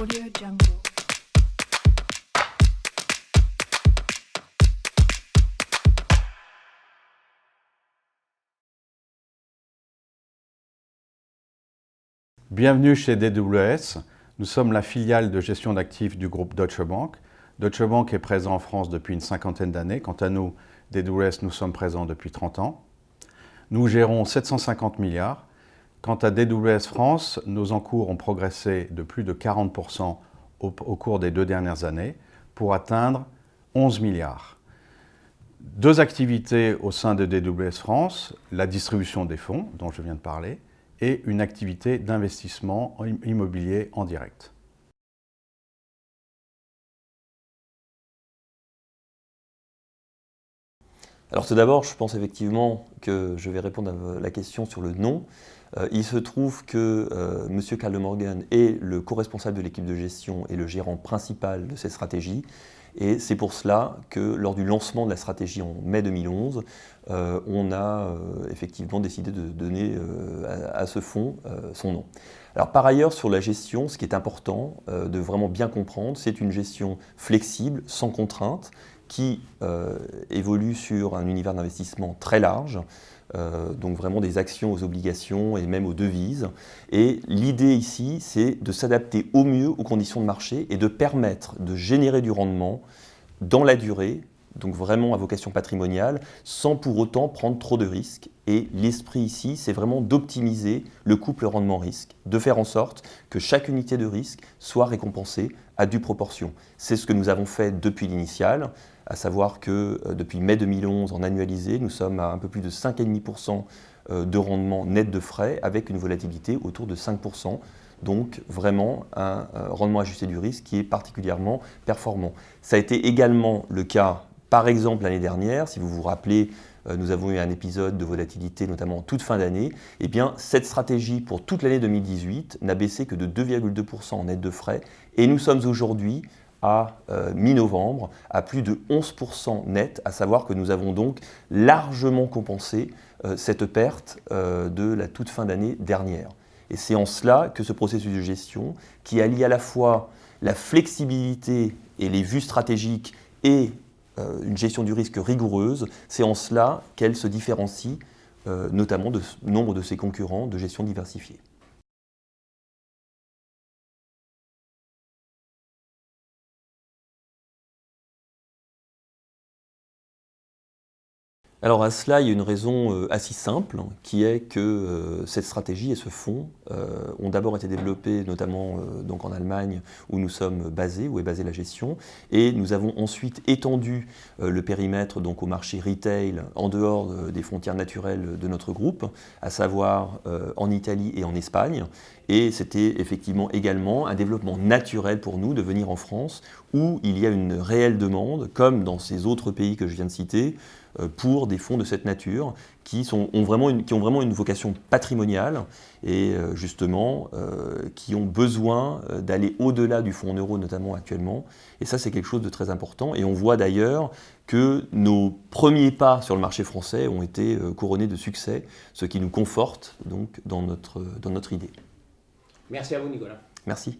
AudioJungle. Bienvenue chez DWS. Nous sommes la filiale de gestion d'actifs du groupe Deutsche Bank. Deutsche Bank est présent en France depuis une cinquantaine d'années. Quant à nous, DWS, nous sommes présents depuis 30 ans. Nous gérons 750 milliards. Quant à DWS France, nos encours ont progressé de plus de 40% au cours des 2 dernières années pour atteindre 11 milliards. 2 activités au sein de DWS France, la distribution des fonds dont je viens de parler, et une activité d'investissement immobilier en direct. Alors tout d'abord, je pense effectivement que je vais répondre à la question sur le nom. Il se trouve que M. Karl de Morgan est le co-responsable de l'équipe de gestion et le gérant principal de cette stratégie. Et c'est pour cela que lors du lancement de la stratégie en mai 2011, on a effectivement décidé de donner à ce fonds son nom. Alors par ailleurs, sur la gestion, ce qui est important de vraiment bien comprendre, c'est une gestion flexible, sans contrainte, qui évolue sur un univers d'investissement très large, donc vraiment des actions aux obligations et même aux devises. Et l'idée ici, c'est de s'adapter au mieux aux conditions de marché et de permettre de générer du rendement dans la durée, donc vraiment à vocation patrimoniale, sans pour autant prendre trop de risques. Et l'esprit ici, c'est vraiment d'optimiser le couple rendement-risque, de faire en sorte que chaque unité de risque soit récompensée à due proportion. C'est ce que nous avons fait depuis l'initiale, à savoir que depuis mai 2011, en annualisé, nous sommes à un peu plus de 5,5% de rendement net de frais, avec une volatilité autour de 5%. Donc vraiment un rendement ajusté du risque qui est particulièrement performant. Ça a été également le cas, par exemple, l'année dernière. Si vous vous rappelez, nous avons eu un épisode de volatilité, notamment en toute fin d'année. Eh bien, cette stratégie pour toute l'année 2018 n'a baissé que de 2,2% en net de frais. Et nous sommes aujourd'hui à mi-novembre à plus de 11% net, à savoir que nous avons donc largement compensé cette perte de la toute fin d'année dernière. Et c'est en cela que ce processus de gestion, qui allie à la fois la flexibilité et les vues stratégiques et une gestion du risque rigoureuse, c'est en cela qu'elle se différencie notamment de nombre de ses concurrents de gestion diversifiée. Alors à cela, il y a une raison assez simple, qui est que cette stratégie et ce fonds ont d'abord été développés notamment donc en Allemagne où nous sommes basés, où est basée la gestion, et nous avons ensuite étendu le périmètre donc au marché retail en dehors des frontières naturelles de notre groupe, à savoir en Italie et en Espagne. Et c'était effectivement également un développement naturel pour nous de venir en France où il y a une réelle demande, comme dans ces autres pays que je viens de citer, pour des fonds de cette nature qui ont vraiment une vocation patrimoniale et justement qui ont besoin d'aller au-delà du fonds en euros notamment actuellement. Et ça, c'est quelque chose de très important. Et on voit d'ailleurs que nos premiers pas sur le marché français ont été couronnés de succès, ce qui nous conforte donc dans notre idée. Merci à vous, Nicolas. Merci.